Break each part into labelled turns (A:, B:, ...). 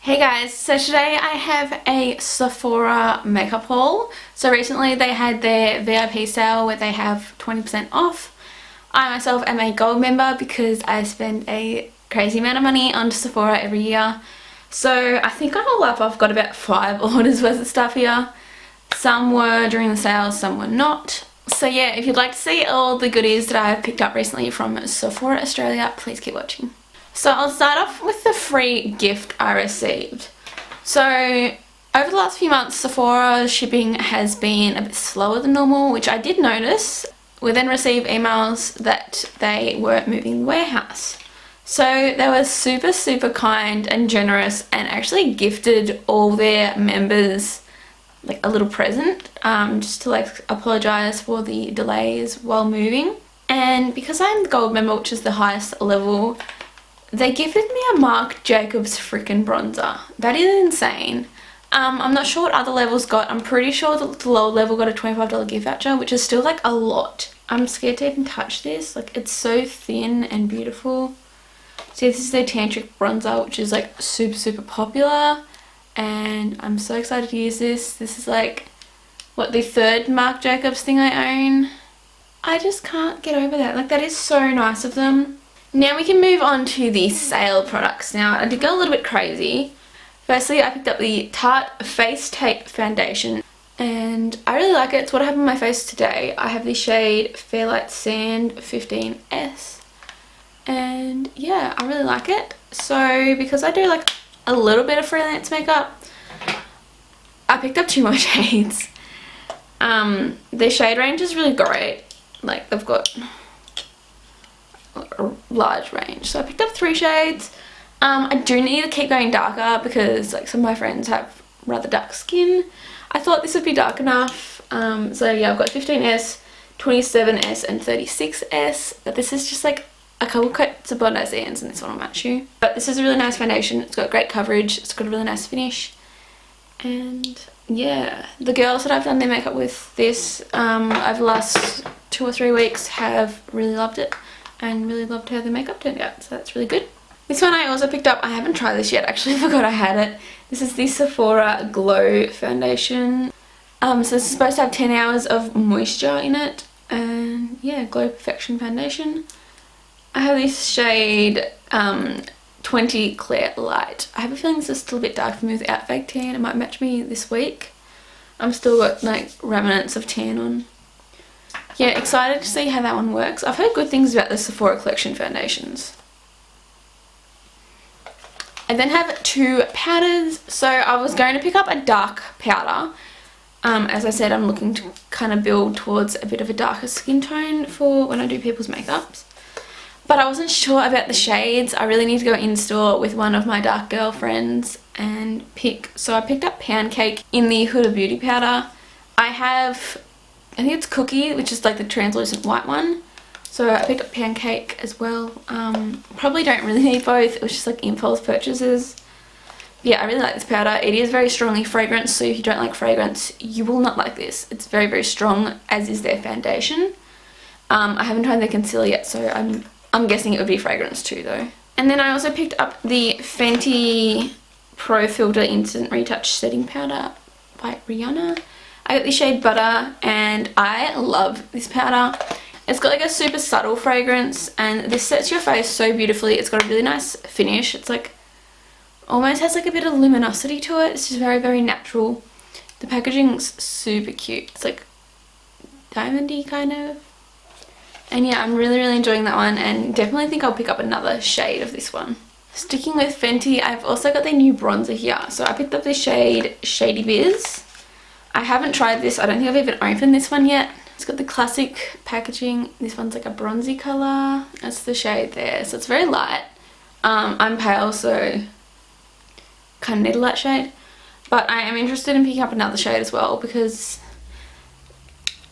A: Hey guys, so today I have a Sephora makeup haul. So recently they had their VIP sale where they have 20% off. I myself am a gold member because I spend a crazy amount of money on Sephora every year. So I think on all up I've got about 5 orders worth of stuff here. Some were during the sale, some were not. So yeah, if you'd like to see all the goodies that I've picked up recently from Sephora Australia, please keep watching. So I'll start off with the free gift I received. So over the last few months, Sephora's shipping has been a bit slower than normal, which I did notice. We then received emails that they were moving warehouse. So they were super kind and generous and actually gifted all their members like a little present just to like apologise for the delays while moving. And because I'm the gold member, which is the highest level, they gifted me a Marc Jacobs freaking bronzer. That is insane. I'm not sure what other levels got. I'm pretty sure the lower level got a $25 gift voucher, which is still like a lot. I'm scared to even touch this. Like, it's so thin and beautiful. See, this is their tantric bronzer, which is like super popular. And I'm so excited to use this. This is like, what, the third Marc Jacobs thing I own. I just can't get over that. Like, that is so nice of them. Now we can move on to the sale products. Now I did go a little bit crazy. Firstly, I picked up the Tarte Face Tape Foundation and I really like it. It's what I have on my face today. I have the shade Fairlight Sand 15S and yeah, I really like it. So because I do like a little bit of freelance makeup, I picked up 2 more shades. Their shade range is really great. Like, they've got a large range, so I picked up 3 shades. I do need to keep going darker because like some of my friends have rather dark skin. I thought this would be dark enough, so yeah, I've got 15S, 27S and 36S, but this is just like a couple coats of Bondi Sands and this one will match you. But this is a really nice foundation. It's got great coverage, it's got a really nice finish, and yeah, the girls that I've done their makeup with this over the last 2 or 3 weeks have really loved it and really loved how the makeup turned out, so that's really good. This one I also picked up. I haven't tried this yet, actually. I forgot I had it. This is the Sephora Glow Foundation. So this is supposed to have 10 hours of moisture in it, and yeah, Glow Perfection Foundation. I have this shade 20 Clear Light. I have a feeling this is still a bit dark for me without fake tan. It might match me this week. I'm still got like remnants of tan on. Yeah, excited to see how that one works. I've heard good things about the Sephora collection foundations. I then have 2 powders. So I was going to pick up a dark powder. As I said, I'm looking to kind of build towards a bit of a darker skin tone for when I do people's makeups. But I wasn't sure about the shades. I really need to go in store with one of my dark girlfriends and pick. So I picked up Pancake in the Hoola Beauty Powder. I think it's Cookie, which is like the translucent white one. So I picked up Pancake as well. Probably don't really need both. It was just like impulse purchases. Yeah, I really like this powder. It is very strongly fragranced, so if you don't like fragrance, you will not like this. It's very strong, as is their foundation. I haven't tried their concealer yet, so I'm guessing it would be fragrance too though. And then I also picked up the Fante Pro Filter Instant Retouch Setting Powder by Rihanna. I got the shade Butter and I love this powder. It's got like a super subtle fragrance and this sets your face so beautifully. It's got a really nice finish. It's like almost has like a bit of luminosity to it. It's just very natural. The packaging's super cute. It's like diamondy kind of. And yeah, I'm really enjoying that one and definitely think I'll pick up another shade of this one. Sticking with Fenty, I've also got their new bronzer here. So I picked up the shade Shady Biz. I haven't tried this. I don't think I've even opened this one yet. It's got the classic packaging. This one's like a bronzy colour. That's the shade there. So it's very light. I'm pale, so kind of need a light shade. But I am interested in picking up another shade as well because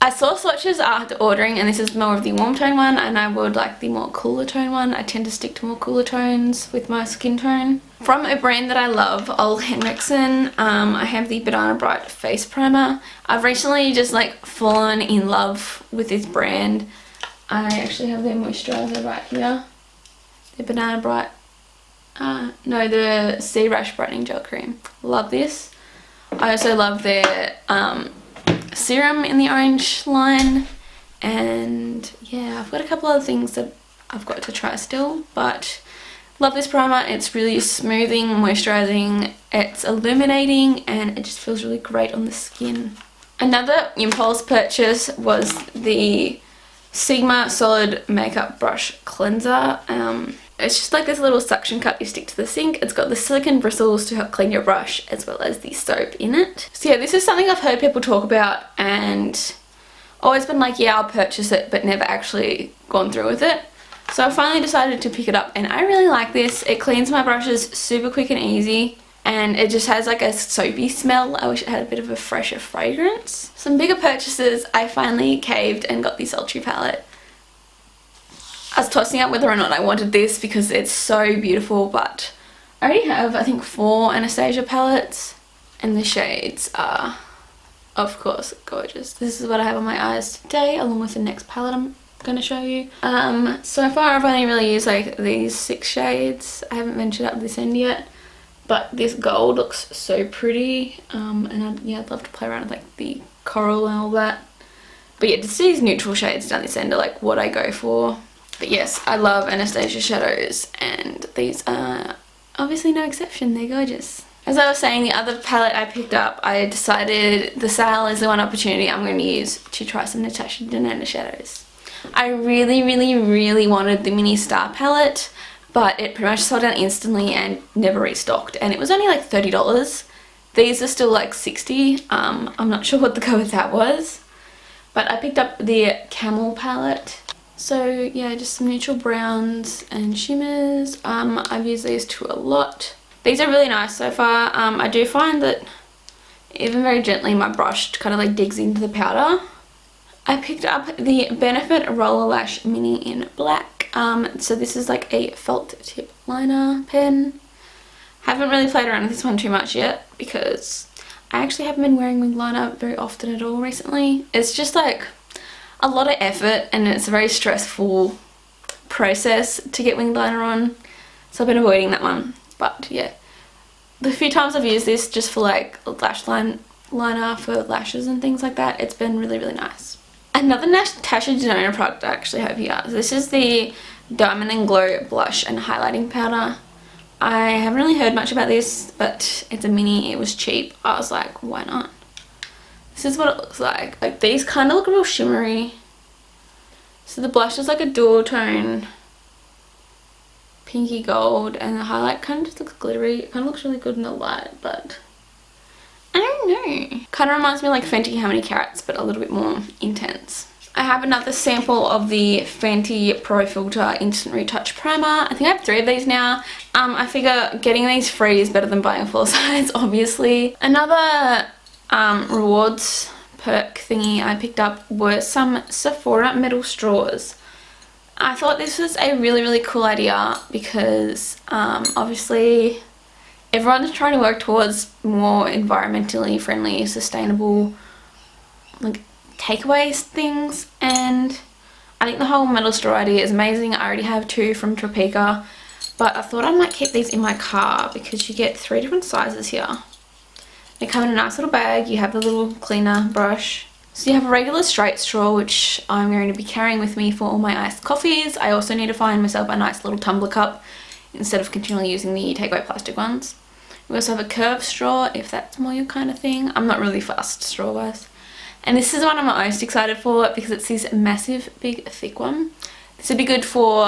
A: I saw swatches after ordering and this is more of the warm tone one and I would like the more cooler tone one. I tend to stick to more cooler tones with my skin tone. From a brand that I love, Ole Henriksen, I have the Banana Bright Face Primer. I've recently just like fallen in love with this brand. I actually have their moisturiser right here. The Banana Bright no, the Sea Rush Brightening Gel Cream. Love this. I also love their serum in the orange line. And yeah, I've got a couple other things that I've got to try still, but love this primer. It's really smoothing, moisturizing, it's illuminating, and it just feels really great on the skin. Another impulse purchase was the Sigma Solid Makeup Brush Cleanser. It's just like this little suction cup you stick to the sink. It's got the silicone bristles to help clean your brush as well as the soap in it. So yeah, this is something I've heard people talk about and always been like, yeah, I'll purchase it, but never actually gone through with it. So I finally decided to pick it up, and I really like this. It cleans my brushes super quick and easy, and it just has like a soapy smell. I wish it had a bit of a fresher fragrance. Some bigger purchases, I finally caved and got the Sultry palette. I was tossing up whether or not I wanted this because it's so beautiful, but I already have, I think, 4 Anastasia palettes, and the shades are, of course, gorgeous. This is what I have on my eyes today, along with the next palette I'm going to show you. So far I've only really used like these 6 shades. I haven't ventured up this end yet, but this gold looks so pretty, and I'd love to play around with like the coral and all that. But yeah, just these neutral shades down this end are like what I go for. But yes, I love Anastasia shadows, and these are obviously no exception. They're gorgeous. As I was saying, the other palette I picked up, I decided the sale is the one opportunity I'm going to use to try some Natasha Denona shadows. I really, really, really wanted the Mini Star palette, but it pretty much sold out instantly and never restocked, and it was only like $30. These are still like $60. I'm not sure what the go with that was, but I picked up the Camel Palette. So yeah, just some neutral browns and shimmers. I've used these two a lot. These are really nice so far. I do find that even very gently my brush kind of like digs into the powder. I picked up the Benefit Roller Lash Mini in black. So this is like a felt tip liner pen. Haven't really played around with this one too much yet because I actually haven't been wearing wing liner very often at all recently. It's just like a lot of effort, and it's a very stressful process to get wing liner on, so I've been avoiding that one. But yeah, the few times I've used this just for like lash liner for lashes and things like that, it's been really, really nice. Another Natasha Denona product I actually have here. This is the Diamond and Glow Blush and Highlighting Powder. I haven't really heard much about this, but it's a mini, it was cheap. I was like, why not? This is what it looks like. Like, these kind of look real shimmery. So the blush is like a dual tone pinky gold, and the highlight kind of just looks glittery. It kind of looks really good in the light, but I don't know. Kind of reminds me of like Fenty How Many Carats, but a little bit more intense. I have another sample of the Fante Pro Filter Instant Retouch Primer. I think I have 3 of these now. I figure getting these free is better than buying a full size, obviously. Another rewards perk thingy I picked up were some Sephora metal straws. I thought this was a really, really cool idea because obviously everyone's trying to work towards more environmentally friendly, sustainable like takeaways things, and I think the whole metal straw idea is amazing. I already have 2 from Topeka, but I thought I might keep these in my car because you get 3 different sizes here. They come in a nice little bag. You have the little cleaner brush. So you have a regular straight straw, which I'm going to be carrying with me for all my iced coffees. I also need to find myself a nice little tumbler cup instead of continually using the takeaway plastic ones. We also have a curved straw if that's more your kind of thing. I'm not really fussed straw wise. And this is one I'm most excited for because it's this massive, big, thick one. This would be good for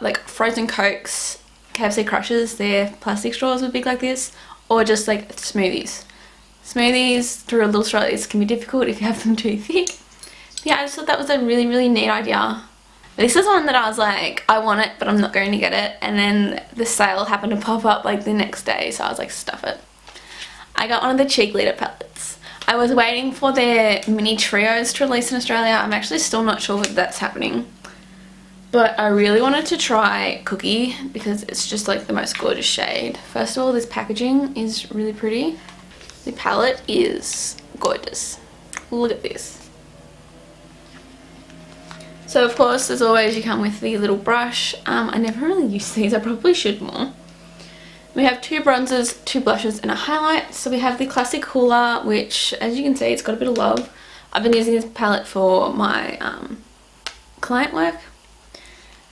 A: like frozen Cokes, KFC Crushes, their plastic straws would be like this, or just like smoothies. Smoothies through a little straw like this can be difficult if you have them too thick. But yeah, I just thought that was a really, really neat idea. This is one that I was like, I want it, but I'm not going to get it. And then the sale happened to pop up like the next day, so I was like, stuff it. I got one of the Cheek Leader palettes. I was waiting for their mini trios to release in Australia. I'm actually still not sure if that's happening. But I really wanted to try Cookie because it's just like the most gorgeous shade. First of all, this packaging is really pretty. The palette is gorgeous. Look at this. So of course, as always, you come with the little brush. I never really use these. I probably should more. We have 2 bronzers, 2 blushes and a highlight. So we have the classic Hoola, which as you can see it's got a bit of love. I've been using this palette for my client work.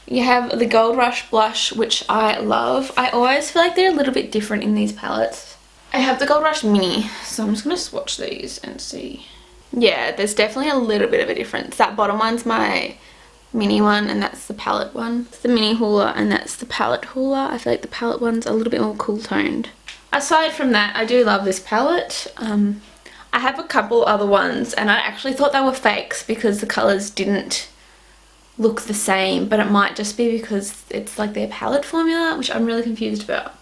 A: You have the Gold Rush blush, which I love. I always feel like they're a little bit different in these palettes. I have the Gold Rush Mini, so I'm just going to swatch these and see. Yeah, there's definitely a little bit of a difference. That bottom one's my mini one and that's the palette one. It's the mini Hoola and that's the palette Hoola. I feel like the palette one's a little bit more cool toned. Aside from that, I do love this palette. I have a couple other ones and I actually thought they were fakes because the colours didn't look the same, but it might just be because it's like their palette formula, which I'm really confused about.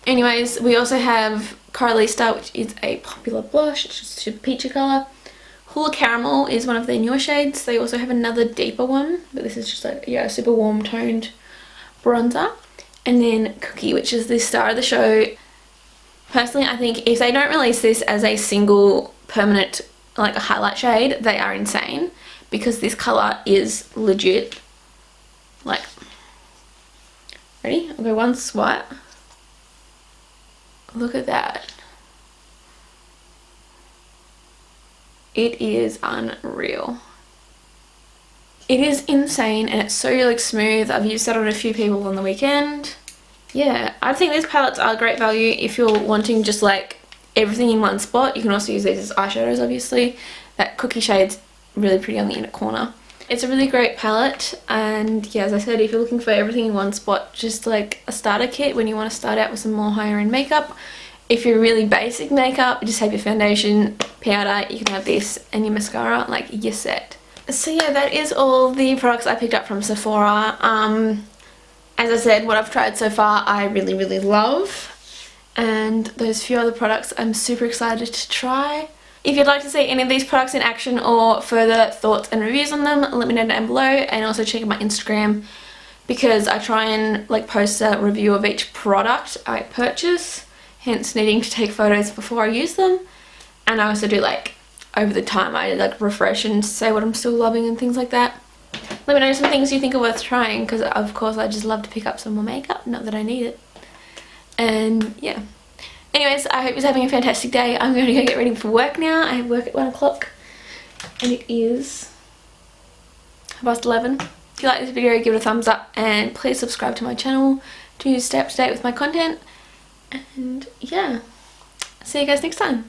A: Anyways, we also have Coralista, which is a popular blush. It's just a peachy colour. Hoola Caramel is one of their newer shades. They also have another deeper one, but this is just like, yeah, a super warm toned bronzer. And then Cookie, which is the star of the show. Personally, I think if they don't release this as a single permanent, like a highlight shade, they are insane. Because this colour is legit. Like, ready? I'll go one swipe. Look at that. It is unreal. It is insane and it's so like smooth. I've used that on a few people on the weekend. Yeah, I think these palettes are great value if you're wanting just like everything in one spot. You can also use these as eyeshadows, obviously. That Cookie shade's really pretty on the inner corner. It's a really great palette, and yeah, as I said, if you're looking for everything in one spot, just like a starter kit when you want to start out with some more higher end makeup. If you're really basic makeup, you just have your foundation, powder, you can have this, and your mascara, like you're set. So yeah, that is all the products I picked up from Sephora. As I said, what I've tried so far I really, really love, and those few other products I'm super excited to try. If you'd like to see any of these products in action or further thoughts and reviews on them, let me know down below, and also check out my Instagram because I try and like post a review of each product I purchase, hence needing to take photos before I use them. And I also do like over the time I like refresh and say what I'm still loving and things like that. Let me know some things you think are worth trying because of course I just love to pick up some more makeup, not that I need it. And yeah. Anyways, I hope you're having a fantastic day. I'm going to go get ready for work now. I have work at 1 o'clock and it is 11:30. If you like this video, give it a thumbs up and please subscribe to my channel to stay up to date with my content. And yeah, see you guys next time.